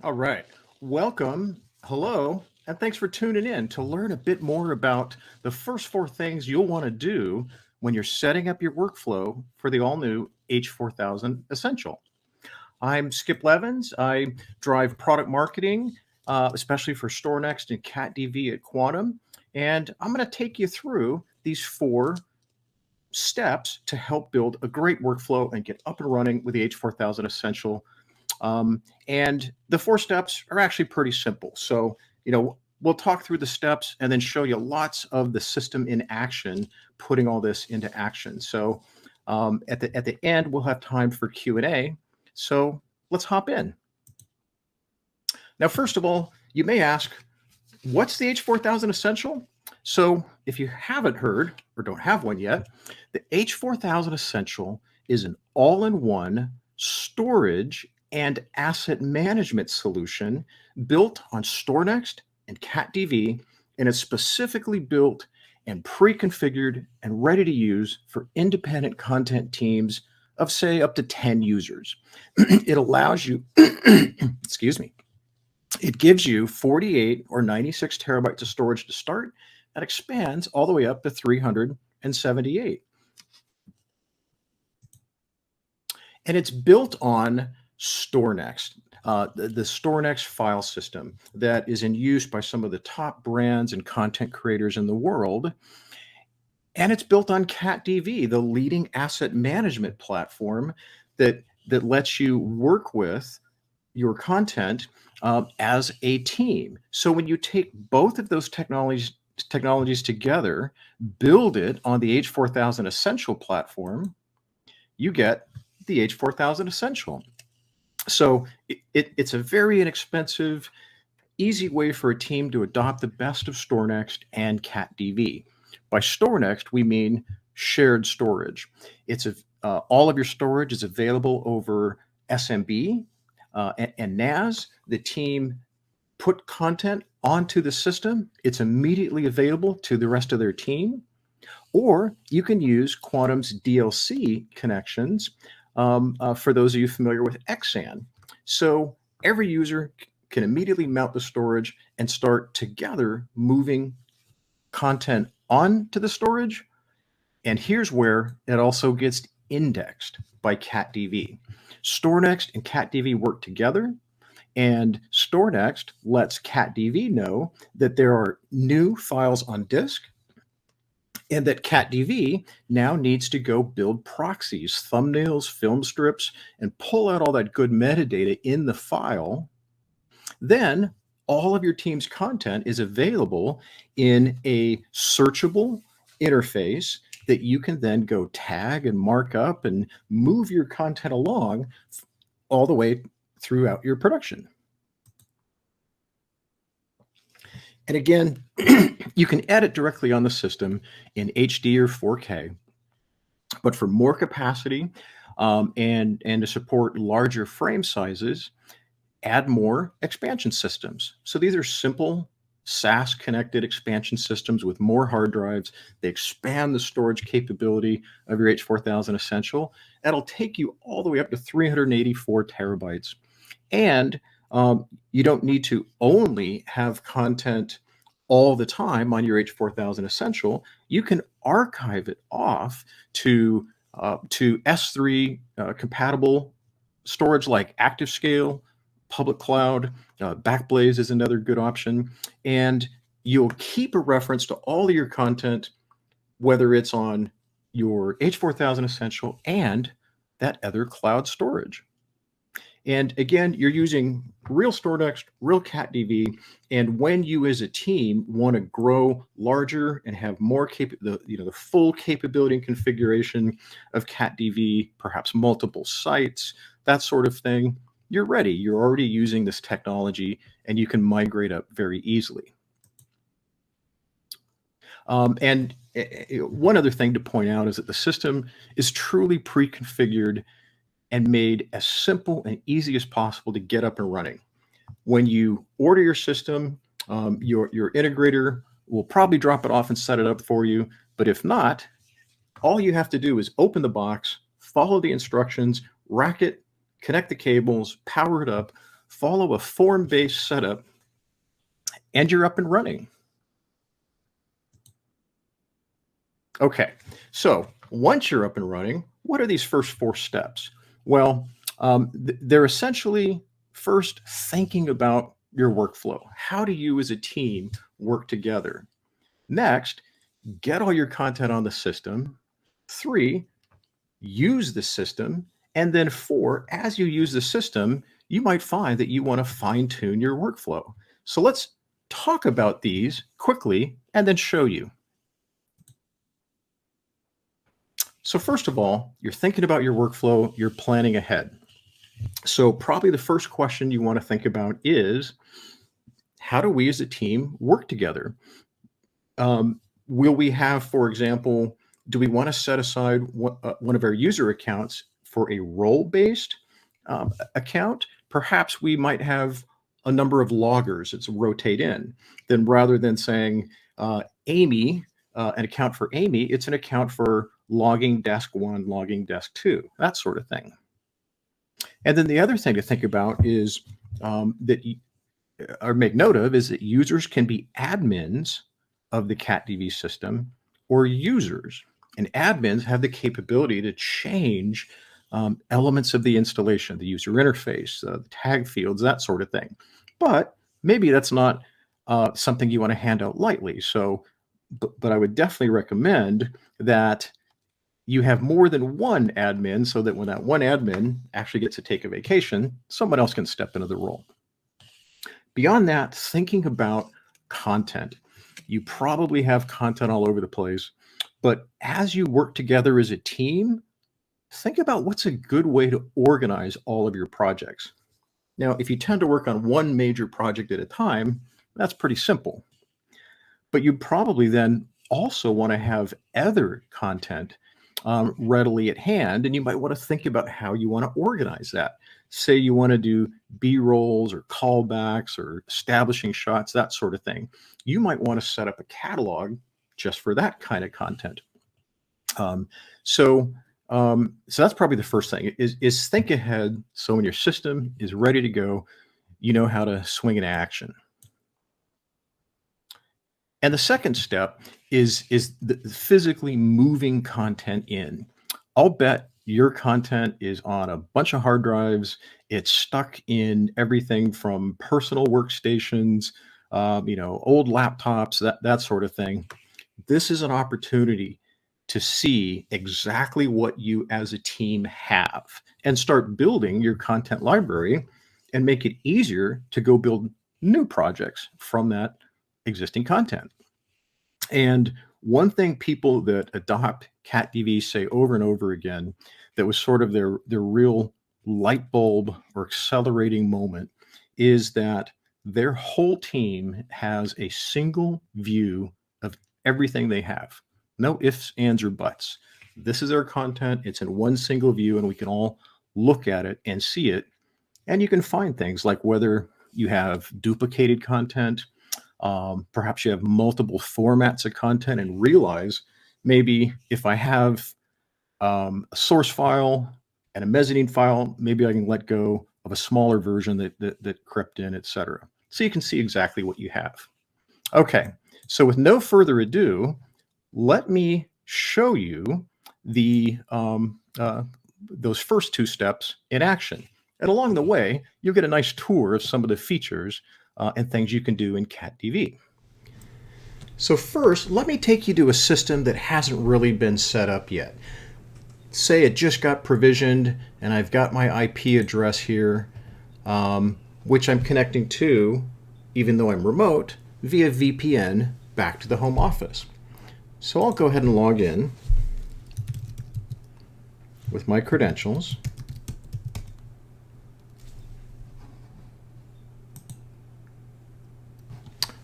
All right. Welcome. Hello. And thanks for tuning in to learn a bit more about the first four things you'll want to do when you're setting up your workflow for the all new H4000 Essential. I'm Skip Levins. I drive product marketing, especially for StoreNext and CatDV at Quantum. And I'm going to take you through these four steps to help build a great workflow and get up and running with the H4000 Essential. And the four steps are actually pretty simple. So, we'll talk through the steps and then show you lots of the system in action, putting all this into action. So at the end, we'll have time for Q&A. So let's hop in. Now, first of all, you may ask, what's the H4000 Essential? So if you haven't heard or don't have one yet, the H4000 Essential is an all-in-one storage and asset management solution built on StoreNext and CatDV, and it's specifically built and pre-configured and ready to use for independent content teams of, say, up to 10 users. It allows you, excuse me, it gives you 48 or 96 terabytes of storage to start. That expands all the way up to 378. And it's built on StoreNext, the StoreNext file system that is in use by some of the top brands and content creators in the world. And it's built on CatDV, the leading asset management platform that lets you work with your content as a team. So when you take both of those technologies together, build it on the H4000 Essential platform, you get the H4000 Essential. So it's a very inexpensive, easy way for a team to adopt the best of StoreNext and CatDV. By StoreNext, we mean shared storage. All of your storage is available over SMB and NAS. The team put content onto the system. It's immediately available to the rest of their team. Or you can use Quantum's DLC connections for those of you familiar with XAN. So every user can immediately mount the storage and start together moving content onto the storage. And here's where it also gets indexed by CatDV. StoreNext and CatDV work together, and StoreNext lets CatDV know that there are new files on disk, and that CatDV now needs to go build proxies, thumbnails, film strips, and pull out all that good metadata in the file. Then all of your team's content is available in a searchable interface that you can then go tag and mark up and move your content along all the way throughout your production. And again, you can edit directly on the system in HD or 4K, but for more capacity and to support larger frame sizes, add more expansion systems. So these are simple SAS connected expansion systems with more hard drives. They expand the storage capability of your H4000 Essential. That'll take you all the way up to 384 terabytes. And you don't need to only have content all the time on your H4000 Essential. You can archive it off to S3 compatible storage like ActiveScale, Public Cloud, Backblaze is another good option. And you'll keep a reference to all of your content, whether it's on your H4000 Essential and that other cloud storage. And again, you're using real StoreNext, real CatDV, and when you as a team want to grow larger and have more the full capability and configuration of CatDV, perhaps multiple sites, that sort of thing, you're ready. You're already using this technology, and you can migrate up very easily. And one other thing to point out is that the system is truly pre-configured and made as simple and easy as possible to get up and running. When you order your system, your integrator will probably drop it off and set it up for you. But if not, all you have to do is open the box, follow the instructions, rack it, connect the cables, power it up, follow a form-based setup, and you're up and running. Okay, so once you're up and running, what are these first 4 steps? Well, they're essentially first thinking about your workflow. How do you as a team work together? Next, get all your content on the system. 3, use the system. And then 4, as you use the system, you might find that you want to fine tune your workflow. So let's talk about these quickly and then show you. So first of all, you're thinking about your workflow, you're planning ahead. So probably the first question you want to think about is, how do we as a team work together? Will we have, for example, do we want to set aside one of our user accounts for a role-based account? Perhaps we might have a number of loggers that rotate in. Then rather than saying Amy, an account for Amy, it's an account for logging desk 1, logging desk 2, that sort of thing. And then the other thing to think about is or make note of is that users can be admins of the CatDV system or users. And admins have the capability to change elements of the installation, the user interface, the tag fields, that sort of thing. But maybe that's not something you want to hand out lightly. So, but I would definitely recommend that you have more than one admin so that when that one admin actually gets to take a vacation, someone else can step into the role. Beyond that, thinking about content. You probably have content all over the place, but as you work together as a team, think about what's a good way to organize all of your projects. Now, if you tend to work on one major project at a time, that's pretty simple. But you probably then also want to have other content readily at hand, and you might want to think about how you want to organize that. Say you want to do B-rolls or callbacks or establishing shots, that sort of thing. You might want to set up a catalog just for that kind of content. So that's probably the first thing is think ahead. So when your system is ready to go, you know how to swing into action. And the second step is the physically moving content in. I'll bet your content is on a bunch of hard drives. It's stuck in everything from personal workstations, old laptops, that sort of thing. This is an opportunity to see exactly what you as a team have and start building your content library and make it easier to go build new projects from that existing content. And one thing people that adopt CatDV say over and over again that was sort of their real light bulb or accelerating moment is that their whole team has a single view of everything they have. No ifs, ands, or buts. This is our content. It's in one single view, and we can all look at it and see it. And you can find things like whether you have duplicated content, perhaps you have multiple formats of content, and realize maybe if I have a source file and a mezzanine file, maybe I can let go of a smaller version that crept in, etc. So you can see exactly what you have. Okay, so with no further ado, let me show you those first 2 steps in action. And along the way, you'll get a nice tour of some of the features and things you can do in CatDV. So first, let me take you to a system that hasn't really been set up yet. Say it just got provisioned and I've got my IP address here, which I'm connecting to, even though I'm remote, via VPN back to the home office. So I'll go ahead and log in with my credentials.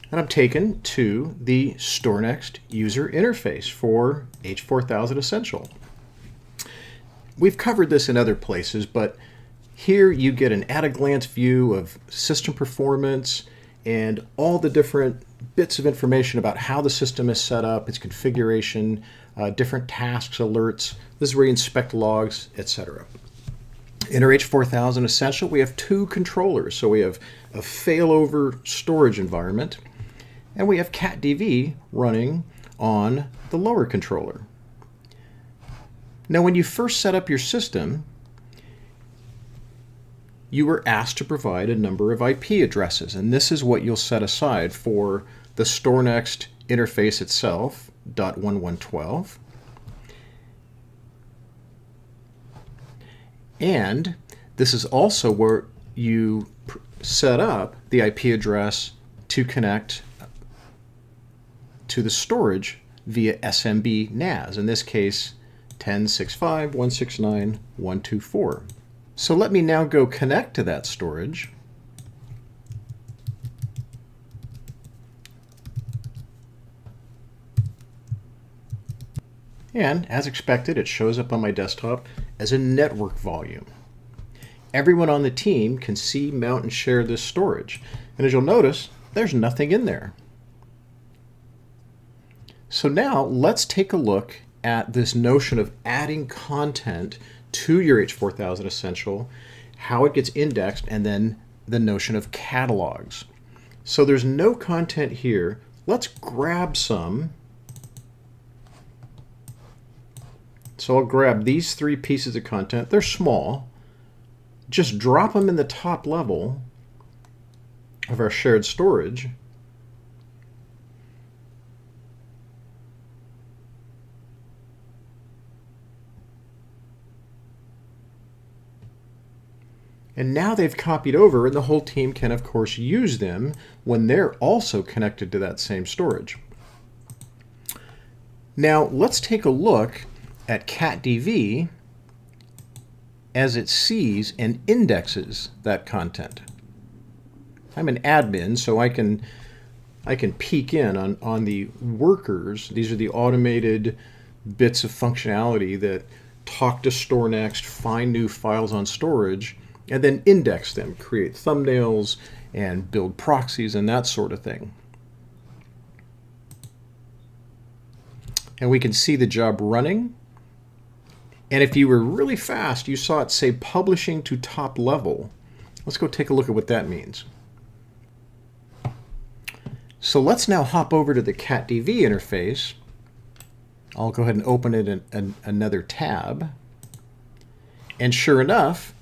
And I'm taken to the StoreNext user interface for H4000 Essential. We've covered this in other places, but here you get an at-a-glance view of system performance and all the different bits of information about how the system is set up, its configuration, different tasks, alerts. This is where you inspect logs, etc. In our H4000 Essential, we have two controllers. So we have a failover storage environment, and we have catdv running on the lower controller. Now, when you first set up your system, you were asked to provide a number of IP addresses, and this is what you'll set aside for the StoreNext interface itself, .1112. And this is also where you set up the IP address to connect to the storage via SMB NAS, in this case 10.65.169.124. So let me now go connect to that storage. And as expected, it shows up on my desktop as a network volume. Everyone on the team can see, mount, and share this storage. And as you'll notice, there's nothing in there. So now let's take a look at this notion of adding content to your H4000 Essential, how it gets indexed, and then the notion of catalogs. So there's no content here. Let's grab some. So I'll grab these three pieces of content. They're small. Just drop them in the top level of our shared storage. And now they've copied over, and the whole team can, of course, use them when they're also connected to that same storage. Now, let's take a look at catdv as it sees and indexes that content. I'm an admin, so I can peek in on the workers. These are the automated bits of functionality that talk to StoreNext, find new files on storage, and then index them, create thumbnails, and build proxies and that sort of thing. And we can see the job running. And if you were really fast, you saw it say publishing to top level. Let's go take a look at what that means. So let's now hop over to the catdv interface. I'll go ahead and open it in another tab. And sure enough,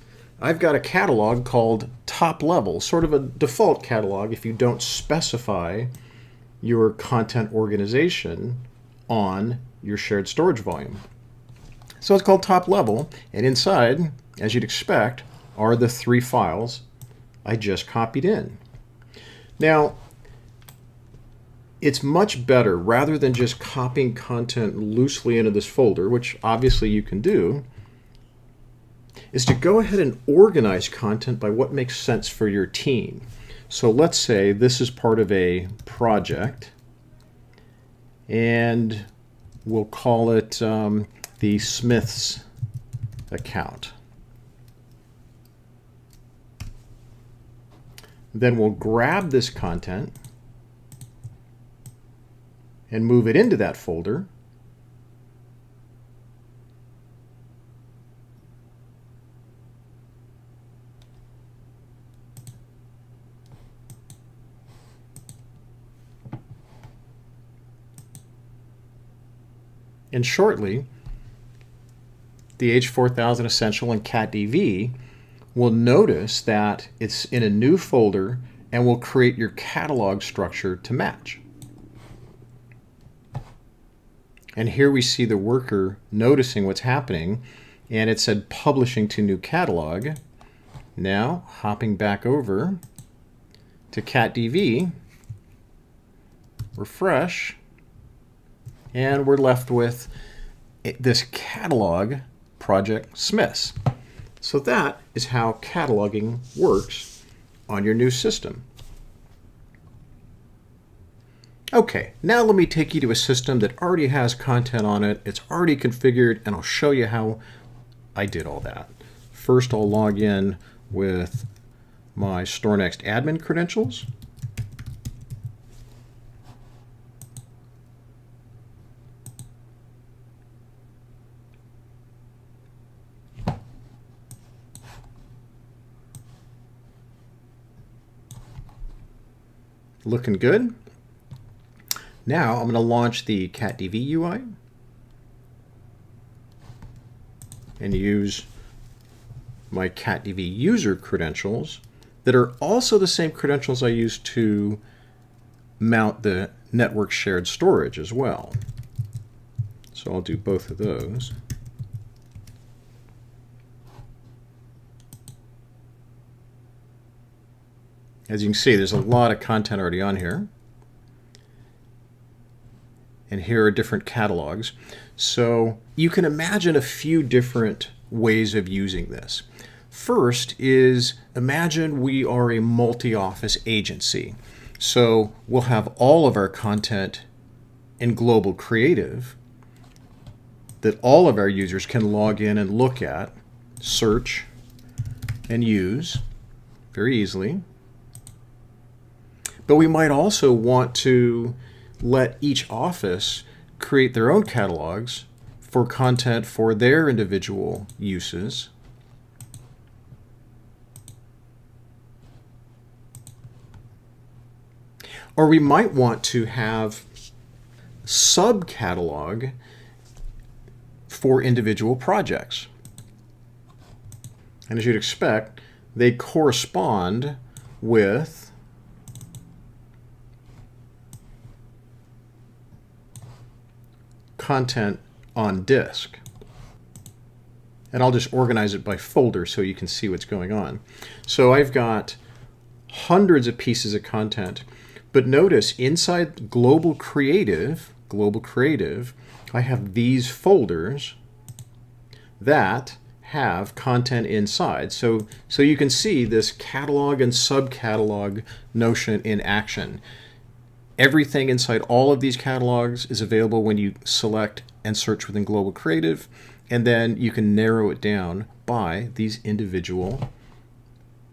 I've got a catalog called top level, sort of a default catalog if you don't specify your content organization on your shared storage volume. So it's called top level, and inside, as you'd expect, are the three files I just copied in. Now, it's much better, rather than just copying content loosely into this folder, which obviously you can do, is to go ahead and organize content by what makes sense for your team. So let's say this is part of a project, and we'll call it the Smiths account. Then we'll grab this content and move it into that folder. And shortly, the H4000 Essential and catdv will notice that it's in a new folder and will create your catalog structure to match. And here we see the worker noticing what's happening, and it said publishing to new catalog. Now, hopping back over to catdv, refresh, and we're left with this catalog project Smiths. So that is how cataloging works on your new system. Okay, now let me take you to a system that already has content on it. It's already configured, and I'll show you how I did all that. First, I'll log in with my StoreNext admin credentials. looking good. Now I'm going to launch the CatDV UI and use my CatDV user credentials that are also the same credentials I used to mount the network shared storage as well. So I'll do both of those. As you can see, there's a lot of content already on here. And here are different catalogs. So you can imagine a few different ways of using this. First is, imagine we are a multi-office agency. So we'll have all of our content in Global Creative that all of our users can log in and look at, search, and use very easily. But we might also want to let each office create their own catalogs for content for their individual uses. Or we might want to have subcatalog for individual projects. And as you'd expect, they correspond with content on disk. And I'll just organize it by folder so you can see what's going on. So I've got hundreds of pieces of content, but notice inside Global Creative, I have these folders that have content inside. So you can see this catalog and subcatalog notion in action. Everything inside all of these catalogs is available when you select and search within Global Creative, and then you can narrow it down by these individual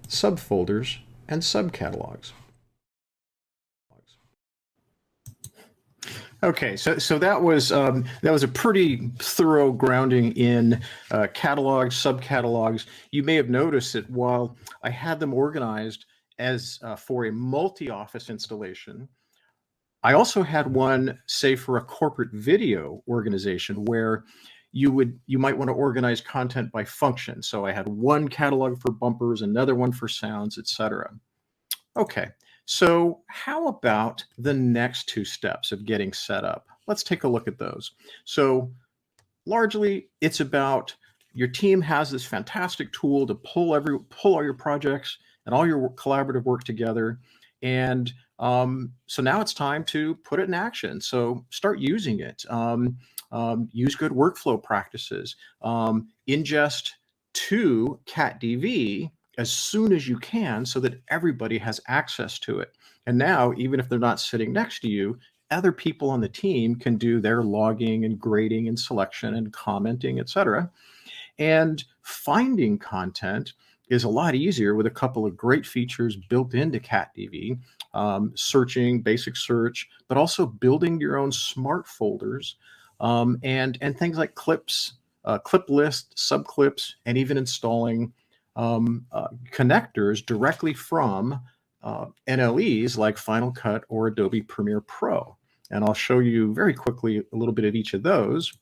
subfolders and subcatalogs. Okay, so that was a pretty thorough grounding in catalogs, subcatalogs. You may have noticed that while I had them organized as for a multi-office installation, I also had one, say, for a corporate video organization where you might want to organize content by function. So I had one catalog for bumpers, another one for sounds, etc. Okay, so how about the next two steps of getting set up? Let's take a look at those. So largely, it's about your team has this fantastic tool to pull all your projects and all your collaborative work together. And so now it's time to put it in action. So start using it. Use good workflow practices. Ingest to CatDV as soon as you can so that everybody has access to it. And now, even if they're not sitting next to you, other people on the team can do their logging and grading and selection and commenting, etc. And finding content is a lot easier with a couple of great features built into CatDV, searching, basic search, but also building your own smart folders and things like clips, clip list, subclips, and even installing connectors directly from NLEs like Final Cut or Adobe Premiere Pro. And I'll show you very quickly a little bit of each of those.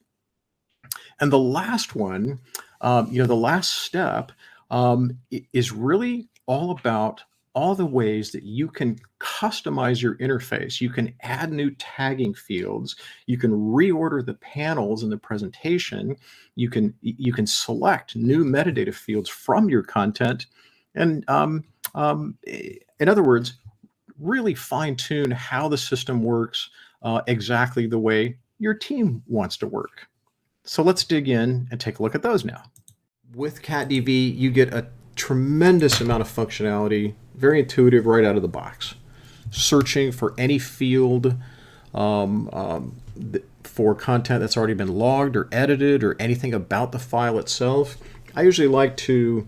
And the last one, the last step is really all about all the ways that you can customize your interface. You can add new tagging fields. You can reorder the panels in the presentation. You can select new metadata fields from your content. And in other words, really fine tune how the system works exactly the way your team wants to work. So let's dig in and take a look at those now. With CatDV, you get a tremendous amount of functionality, very intuitive right out of the box. Searching for any field for content that's already been logged or edited or anything about the file itself. I usually like to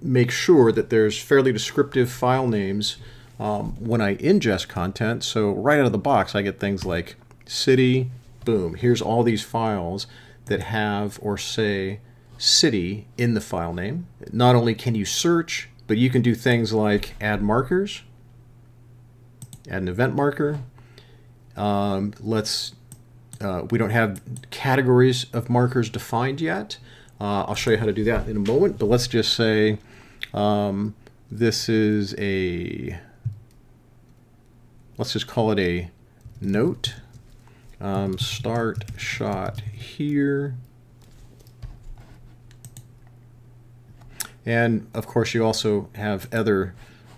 make sure that there's fairly descriptive file names when I ingest content. So right out of the box, I get things like city, boom, here's all these files that have or say city in the file name. Not only can you search, but you can do things like add markers, Add an event marker. We don't have categories of markers defined yet. I'll show you how to do that in a moment, but let's just say this is let's just call it a note. Start shot here. And of course you also have other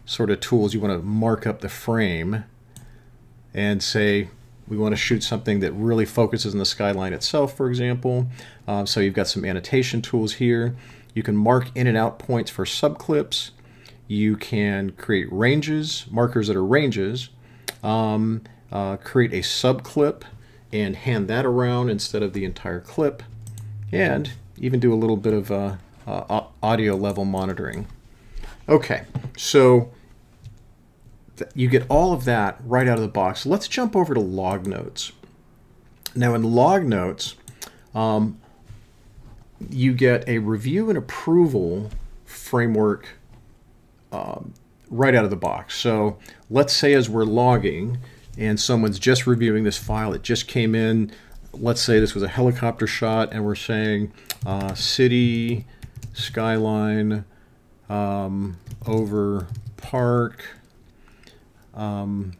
sort of tools. You want to mark up the frame and say we want to shoot something that really focuses on the skyline itself, for example. So you've got some annotation tools here. You can mark in and out points for subclips. You can create ranges, markers that are ranges, create a subclip and hand that around instead of the entire clip, and even do a little bit of audio level monitoring. Okay, so you get all of that right out of the box. Let's jump over to log notes. Now in log notes, you get a review and approval framework right out of the box. So let's say as we're logging and someone's just reviewing this file, it just came in. Let's say this was a helicopter shot and we're saying city, skyline, over park, and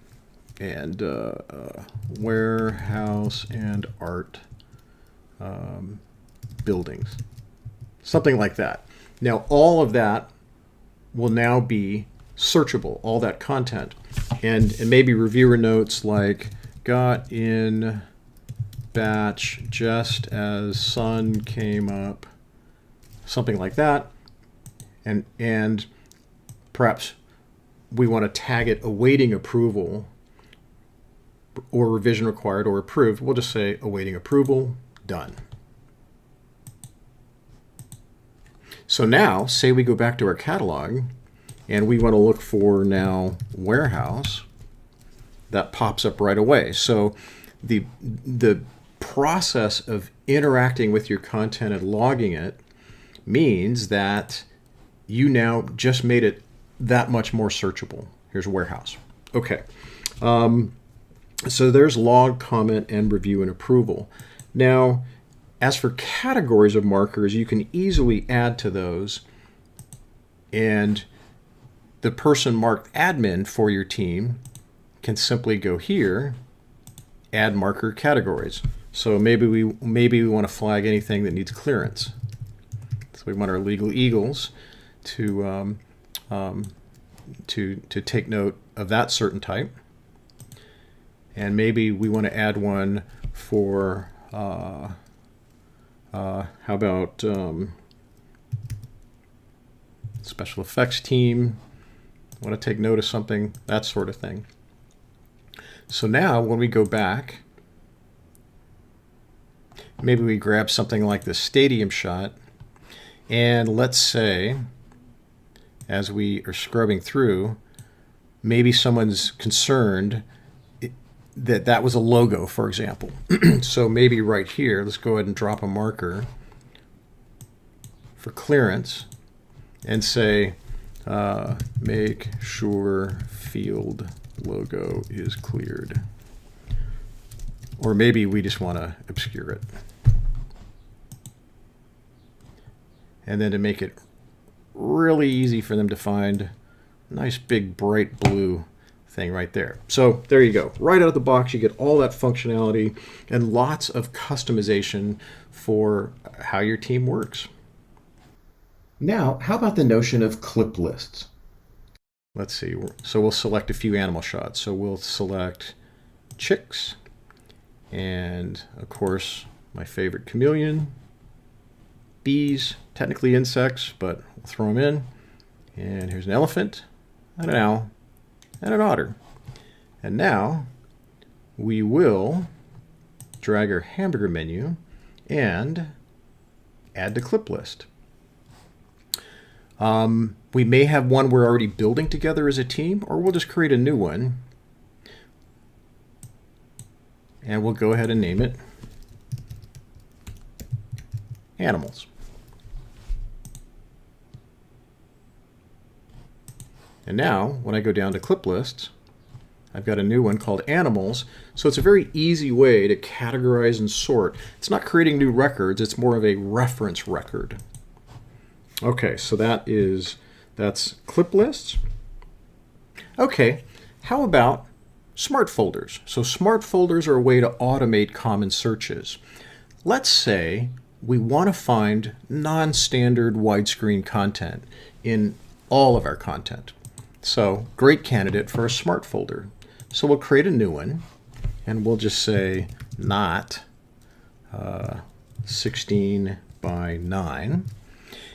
warehouse and art buildings. Something like that. Now all of that will now be searchable, all that content. And maybe reviewer notes like got in batch just as sun came up, something like that. And perhaps we want to tag it awaiting approval or revision required or approved. We'll just say awaiting approval, done. So now, say we go back to our catalog and we want to look for now warehouse. That pops up right away. So the process of interacting with your content and logging it means that you now just made it that much more searchable. Here's warehouse. Okay. So there's log, comment, and review and approval. Now, as for categories of markers, you can easily add to those, and the person marked admin for your team can simply go here, add marker categories. So maybe we want to flag anything that needs clearance. So we want our legal eagles to take note of that certain type, and maybe we want to add one for how about special effects team, want to take note of something, that sort of thing. So now when we go back, maybe we grab something like the stadium shot, and let's say as we are scrubbing through, maybe someone's concerned that that was a logo, for example. So maybe right here, let's go ahead and drop a marker for clearance and say, make sure field logo is cleared. Or maybe we just want to obscure it. And then to make it really easy for them to find, a nice big bright blue thing right there. So there you go. Right out of the box, you get all that functionality and lots of customization for how your team works. Now, how about the notion of clip lists? Let's see. So we'll select a few animal shots. So we'll select chicks, and of course, my favorite chameleon, bees, technically insects, but we'll throw them in. And here's an elephant, and an owl, and an otter. And now we will drag our hamburger menu and add to clip list. We may have one we're already building together as a team, or we'll just create a new one. And we'll go ahead and name it animals. And now, when I go down to clip lists, I've got a new one called animals. So it's a very easy way to categorize and sort. It's not creating new records, it's more of a reference record. Okay, so that's clip lists. Okay, how about smart folders? So smart folders are a way to automate common searches. Let's say we want to find non-standard widescreen content in all of our content. So great candidate for a smart folder. So we'll create a new one, and we'll just say not 16 by 9.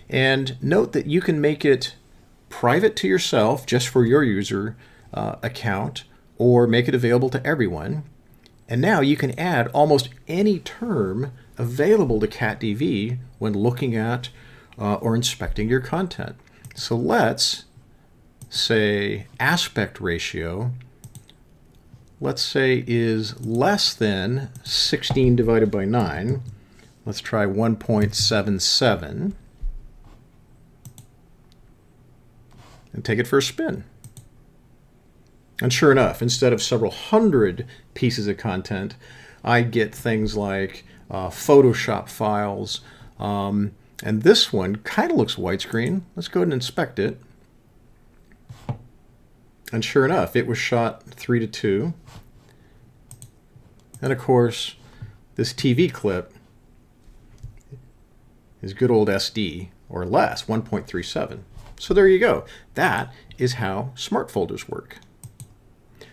And note that you can make it private to yourself, just for your user account, or make it available to everyone. And now you can add almost any term available to CatDV when looking at or inspecting your content. So let's say aspect ratio, let's say is less than 16 divided by 9. Let's try 1.77 and take it for a spin. And sure enough, instead of several hundred pieces of content, I get things like Photoshop files. And this one kind of looks widescreen. Let's go ahead and inspect it. And sure enough, it was shot 3:2. And of course, this TV clip is good old SD or less, 1.37. So there you go. That is how smart folders work.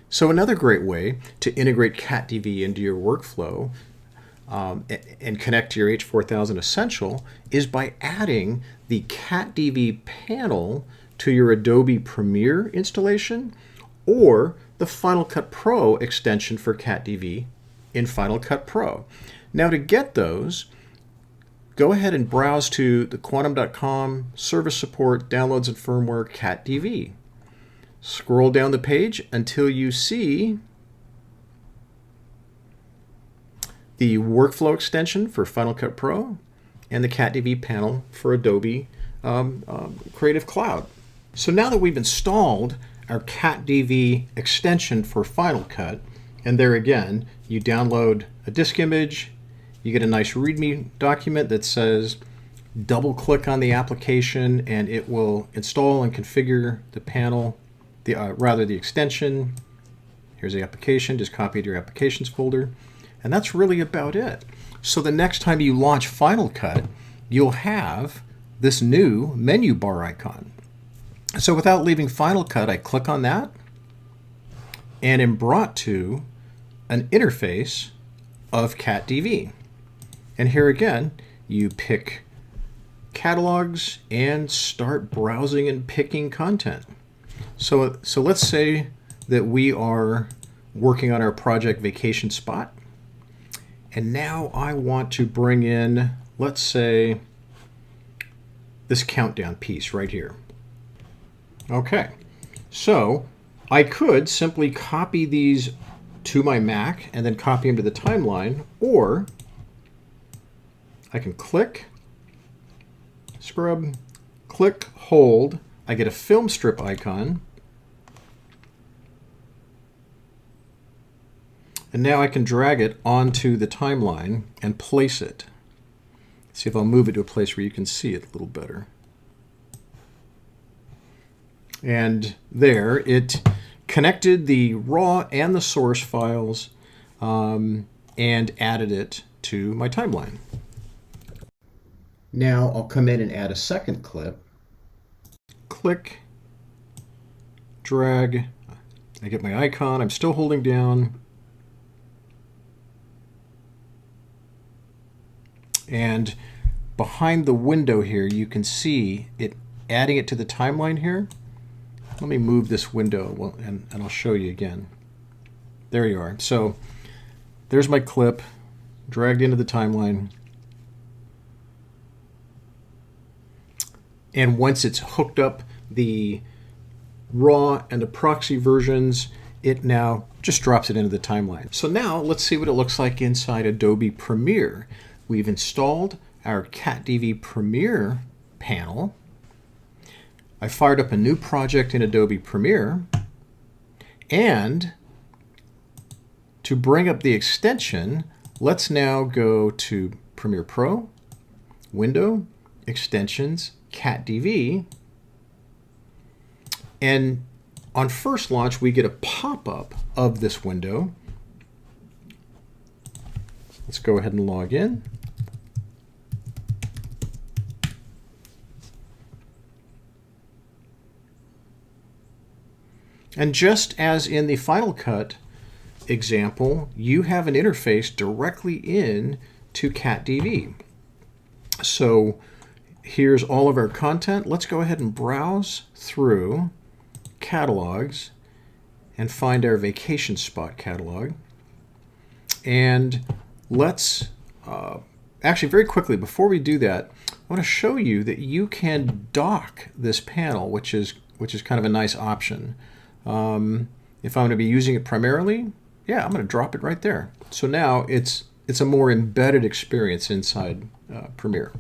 So another great way to integrate CatDV into your workflow and connect to your H4000 Essential is by adding the CatDV panel to your Adobe Premiere installation or the Final Cut Pro extension for CatDV in Final Cut Pro. Now to get those, go ahead and browse to the quantum.com service support, downloads and firmware, CatDV. Scroll down the page until you see the workflow extension for Final Cut Pro and the CatDV panel for Adobe Creative Cloud. So now that we've installed our CatDV extension for Final Cut, and there again, you download a disk image, you get a nice README document that says double click on the application and it will install and configure the panel, the extension. Here's the application, just copy it to your applications folder. And that's really about it. So the next time you launch Final Cut, you'll have this new menu bar icon. So without leaving Final Cut, I click on that and am brought to an interface of CatDV. And here again, you pick catalogs and start browsing and picking content. So let's say that we are working on our project vacation spot. And now I want to bring in, let's say, this countdown piece right here. Okay, so I could simply copy these to my Mac and then copy them to the timeline, or I can click, scrub, click, hold. I get a film strip icon. And now I can drag it onto the timeline and place it. See if I'll move it to a place where you can see it a little better. And there, it connected the raw and the source files and added it to my timeline. Now I'll come in and add a second clip. Click, drag, I get my icon, I'm still holding down. And behind the window here, you can see it adding it to the timeline here. Let me move this window and I'll show you again. There you are. So there's my clip dragged into the timeline. And once it's hooked up the raw and the proxy versions, it now just drops it into the timeline. So now let's see what it looks like inside Adobe Premiere. We've installed our CatDV Premiere panel. I fired up a new project in Adobe Premiere, and to bring up the extension, let's now go to Premiere Pro, Window, Extensions, CatDV, and on first launch, we get a pop-up of this window. Let's go ahead and log in. And just as in the Final Cut example, you have an interface directly in to CatDV. So here's all of our content. Let's go ahead and browse through catalogs and find our vacation spot catalog. And let's actually very quickly, before we do that, I want to show you that you can dock this panel, which is kind of a nice option. If I'm going to be using it primarily, yeah, I'm going to drop it right there. So now it's a more embedded experience inside Premiere.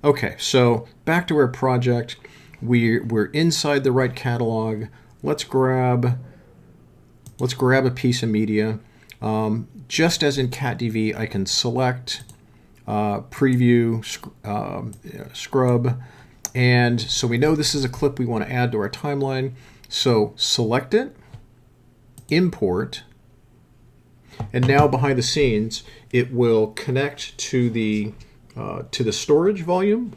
Okay, so back to our project. We're inside the right catalog. Let's grab a piece of media. Just as in CatDV, I can select, preview, scrub, and so we know this is a clip we want to add to our timeline. So select it, import, and now behind the scenes it will connect to the storage volume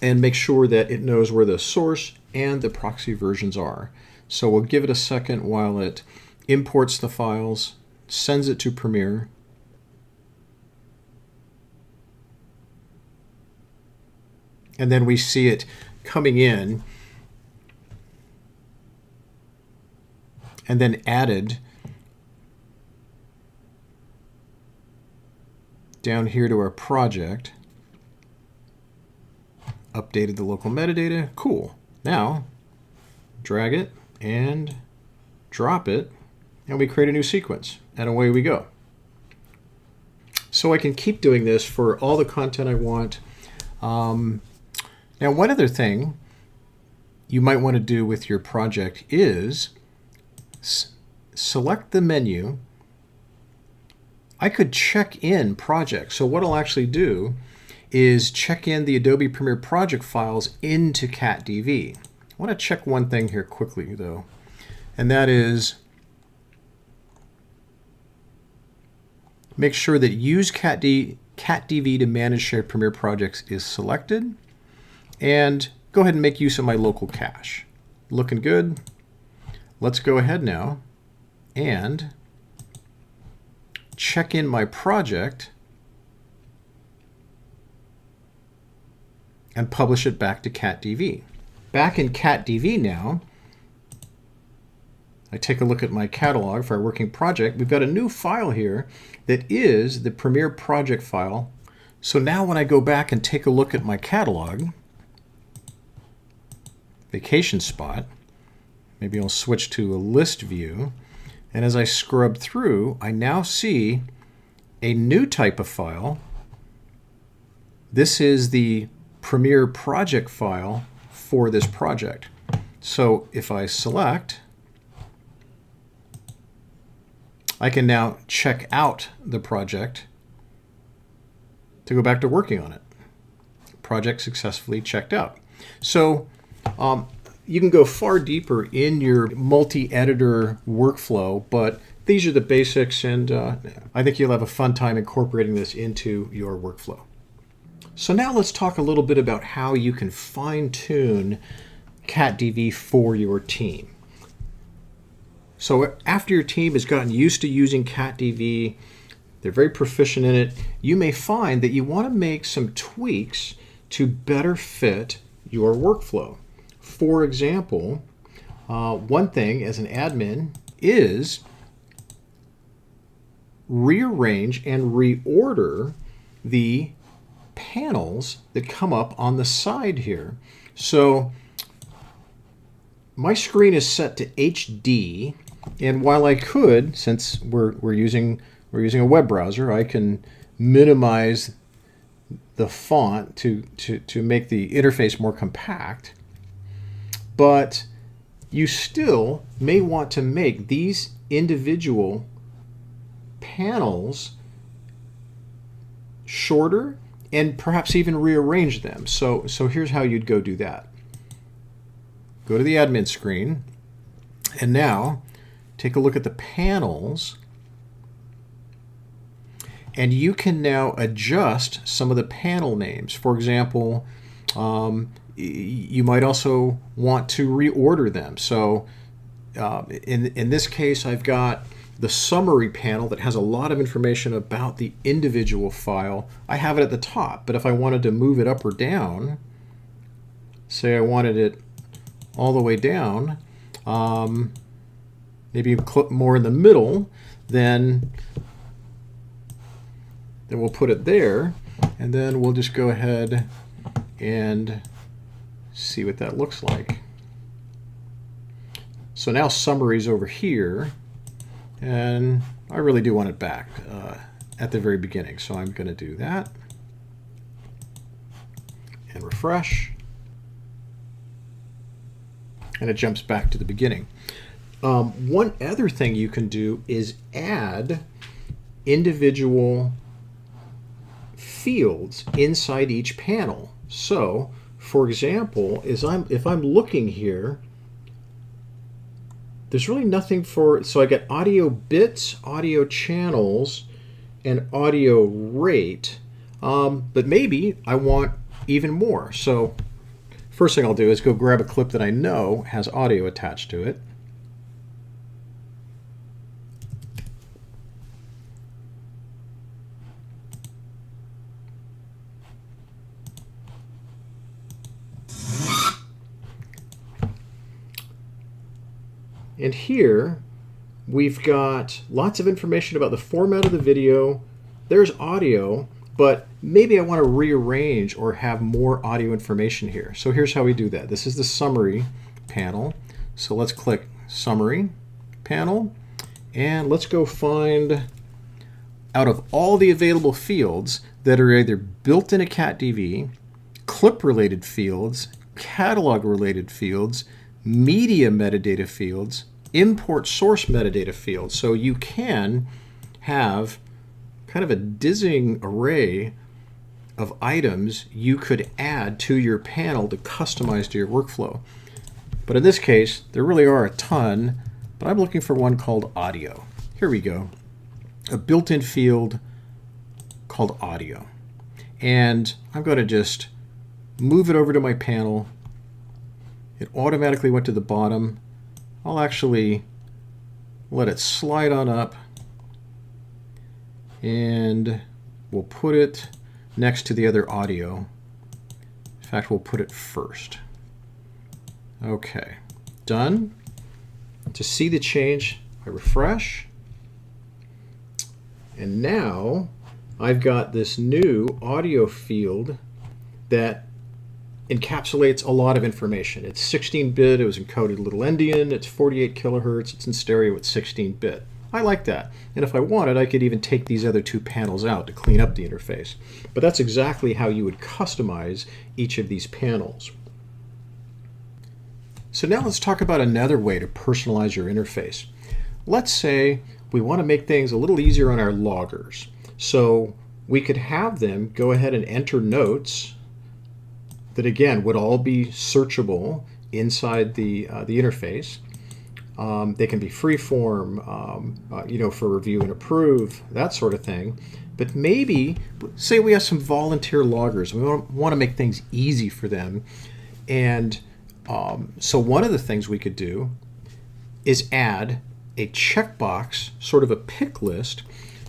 and make sure that it knows where the source and the proxy versions are. So we'll give it a second while it imports the files, sends it to Premiere, and then we see it coming in and then added down here to our project. Updated the local metadata. Cool. Now drag it and drop it, and we create a new sequence, and away we go. So I can keep doing this for all the content I want. Now, one other thing you might want to do with your project is select the menu. I could check in project. So what I'll actually do is check in the Adobe Premiere project files into CatDV. I want to check one thing here quickly, though, and that is make sure that Use CatDV to manage shared Premiere projects is selected, and go ahead and make use of my local cache. Looking good. Let's go ahead now and check in my project and publish it back to CatDV. Back in CatDV now, I take a look at my catalog for our working project. We've got a new file here that is the Premiere project file. So now when I go back and take a look at my catalog, vacation spot, maybe I'll switch to a list view, and as I scrub through, I now see a new type of file. This is the Premiere project file for this project. So if I select, I can now check out the project to go back to working on it. Project successfully checked out. So you can go far deeper in your multi-editor workflow, but these are the basics, and I think you'll have a fun time incorporating this into your workflow. So now let's talk a little bit about how you can fine-tune CatDV for your team. So after your team has gotten used to using CatDV, they're very proficient in it, you may find that you want to make some tweaks to better fit your workflow. For example, one thing as an admin is rearrange and reorder the panels that come up on the side here. So my screen is set to HD, and while I could, since we're using a web browser, I can minimize the font to make the interface more compact. But you still may want to make these individual panels shorter and perhaps even rearrange them. So here's how you'd go do that. Go to the admin screen, and now take a look at the panels, and you can now adjust some of the panel names. For example, you might also want to reorder them. So in this case, I've got the summary panel that has a lot of information about the individual file. I have it at the top, but if I wanted to move it up or down, say I wanted it all the way down, maybe clip more in the middle, then we'll put it there, and then we'll just go ahead and see what that looks like. So now summary's over here, and I really do want it back at the very beginning. So I'm going to do that and refresh, and it jumps back to the beginning. One other thing you can do is add individual fields inside each panel. So, for example, if I'm looking here, there's really nothing for, so I get audio bits, audio channels, and audio rate, but maybe I want even more. So first thing I'll do is go grab a clip that I know has audio attached to it. And here we've got lots of information about the format of the video. There's audio, but maybe I want to rearrange or have more audio information here. So here's how we do that. This is the summary panel. So let's click Summary panel, and let's go find, out of all the available fields that are either built in a CatDV, clip-related fields, catalog-related fields, media metadata fields, import source metadata fields. So you can have kind of a dizzying array of items you could add to your panel to customize to your workflow. But in this case, there really are a ton, but I'm looking for one called audio. Here we go. A built-in field called audio. And I'm going to just move it over to my panel. It automatically went to the bottom. I'll actually let it slide on up, and we'll put it next to the other audio. In fact, we'll put it first. Okay, done. To see the change, I refresh. And now I've got this new audio field that encapsulates a lot of information. It's 16-bit, it was encoded little endian, it's 48 kilohertz, it's in stereo at 16-bit. I like that. And if I wanted, I could even take these other two panels out to clean up the interface. But that's exactly how you would customize each of these panels. So now let's talk about another way to personalize your interface. Let's say we want to make things a little easier on our loggers. So we could have them go ahead and enter notes that, again, would all be searchable inside the interface. They can be freeform, for review and approve, that sort of thing. But maybe, say we have some volunteer loggers, we want to make things easy for them. And so one of the things we could do is add a checkbox, sort of a pick list,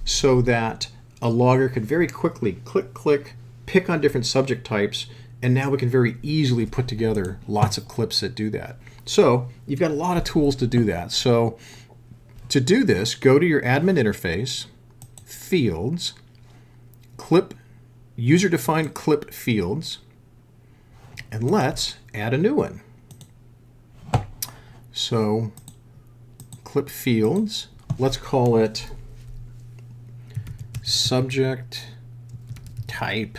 so that a logger could very quickly click, pick on different subject types, and now we can very easily put together lots of clips that do that. So you've got a lot of tools to do that. So to do this, go to your admin interface, fields, clip, user-defined clip fields, and let's add a new one. So clip fields, let's call it subject type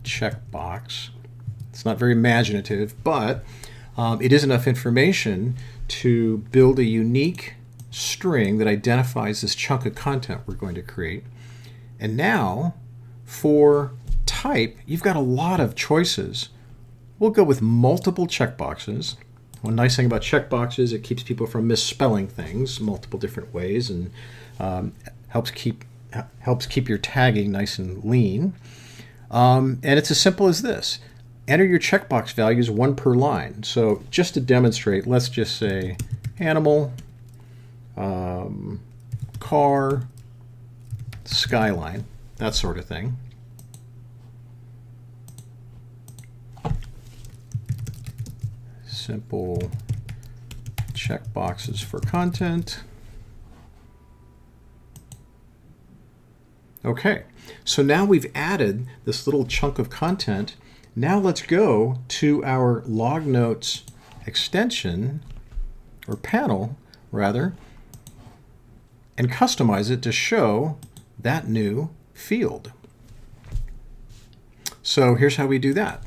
checkbox. It's not very imaginative, but it is enough information to build a unique string that identifies this chunk of content we're going to create. And now for type, you've got a lot of choices. We'll go with multiple checkboxes. One nice thing about checkboxes, it keeps people from misspelling things multiple different ways, and helps keep your tagging nice and lean. And it's as simple as this. Enter your checkbox values, one per line. So just to demonstrate, let's just say animal, car, skyline, that sort of thing. Simple checkboxes for content. Okay, so now we've added this little chunk of content. Now let's go to our log notes extension, or panel rather, and customize it to show that new field. So here's how we do that.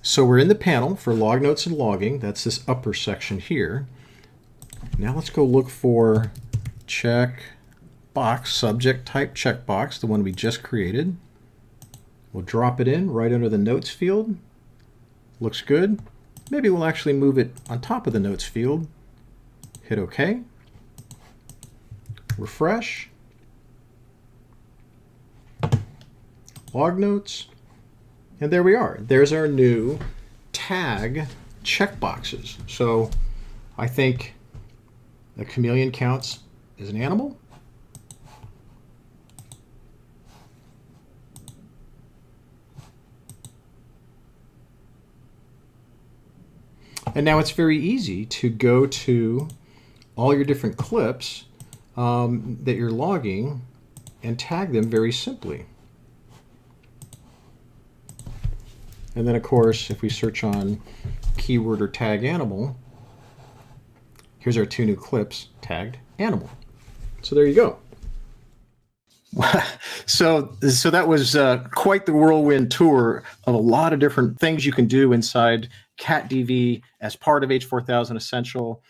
So we're in the panel for log notes and logging. That's this upper section here. Now let's go look for checkbox, subject type checkbox, the one we just created. We'll drop it in right under the notes field. Looks good. Maybe we'll actually move it on top of the notes field. Hit OK. Refresh. Log notes. And there we are. There's our new tag checkboxes. So I think a chameleon counts as an animal. And now it's very easy to go to all your different clips that you're logging and tag them very simply. And then, of course, if we search on keyword or tag animal, here's our two new clips tagged animal. So there you go. So that was quite the whirlwind tour of a lot of different things you can do inside CatDV as part of H4000 Essential.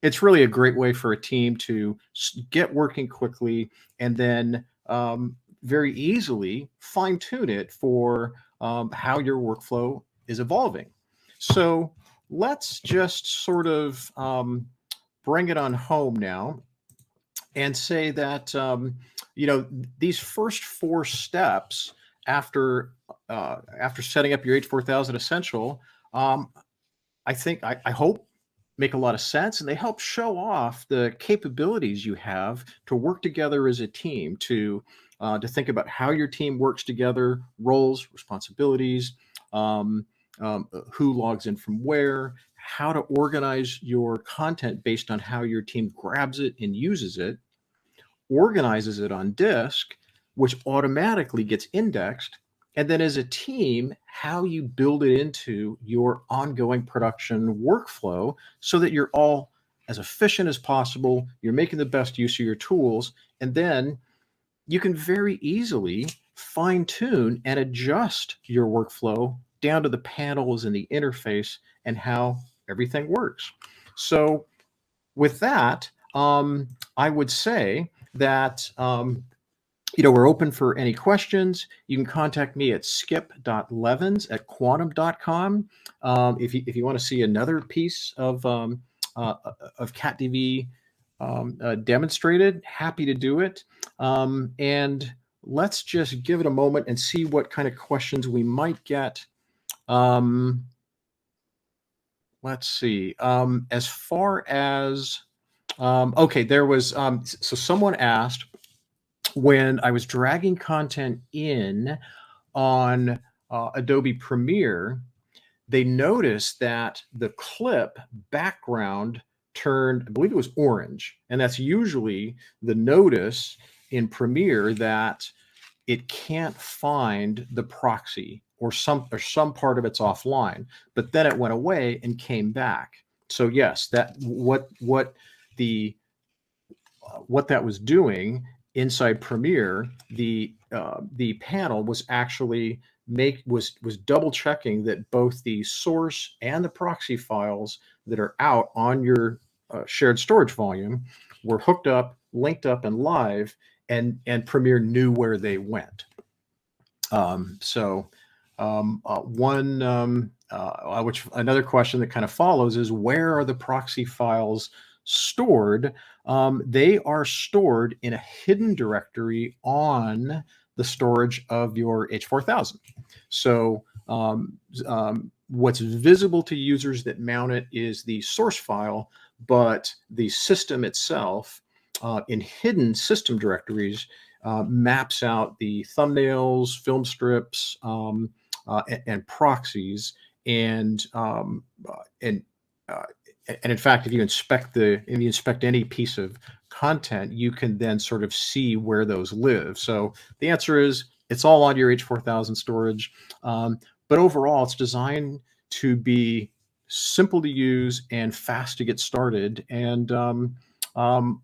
It's really a great way for a team to get working quickly and then very easily fine-tune it for how your workflow is evolving. So let's just sort of bring it on home now and say that these first 4 steps after setting up your H4000 Essential, I hope make a lot of sense, and they help show off the capabilities you have to work together as a team, to think about how your team works together, roles, responsibilities, who logs in from where, how to organize your content based on how your team grabs it and uses it, organizes it on disk, which automatically gets indexed, and then as a team, how you build it into your ongoing production workflow so that you're all as efficient as possible, you're making the best use of your tools, and then you can very easily fine-tune and adjust your workflow down to the panels and the interface and how everything works. So with that, I would say that we're open for any questions. You can contact me at skip.levens@quantum.com. If you want to see another piece of CatDV demonstrated, happy to do it. And let's just give it a moment and see what kind of questions we might get. Let's see. As far as okay, there was so someone asked, when I was dragging content in on Adobe Premiere, they noticed that the clip background turned, I believe it was orange, and that's usually the notice in Premiere that it can't find the proxy, or some part of it's offline, but then it went away and came back. So yes, that what that was doing inside Premiere, the panel was actually was double checking that both the source and the proxy files that are out on your shared storage volume were hooked up, linked up, and live, and Premiere knew where they went. So one which another question that kind of follows is, where are the proxy files stored? They are stored in a hidden directory on the storage of your H4000. So what's visible to users that mount it is the source file, but the system itself in hidden system directories maps out the thumbnails, film strips, and proxies, and and uh, and in fact, if you inspect any piece of content, you can then sort of see where those live. So the answer is, it's all on your H4000 storage, but overall, it's designed to be simple to use and fast to get started. Um, um,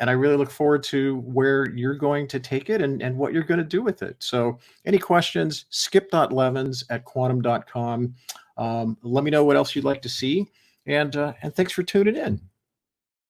and I really look forward to where you're going to take it and what you're going to do with it. So any questions, skip.levens@quantum.com. Let me know what else you'd like to see. And thanks for tuning in.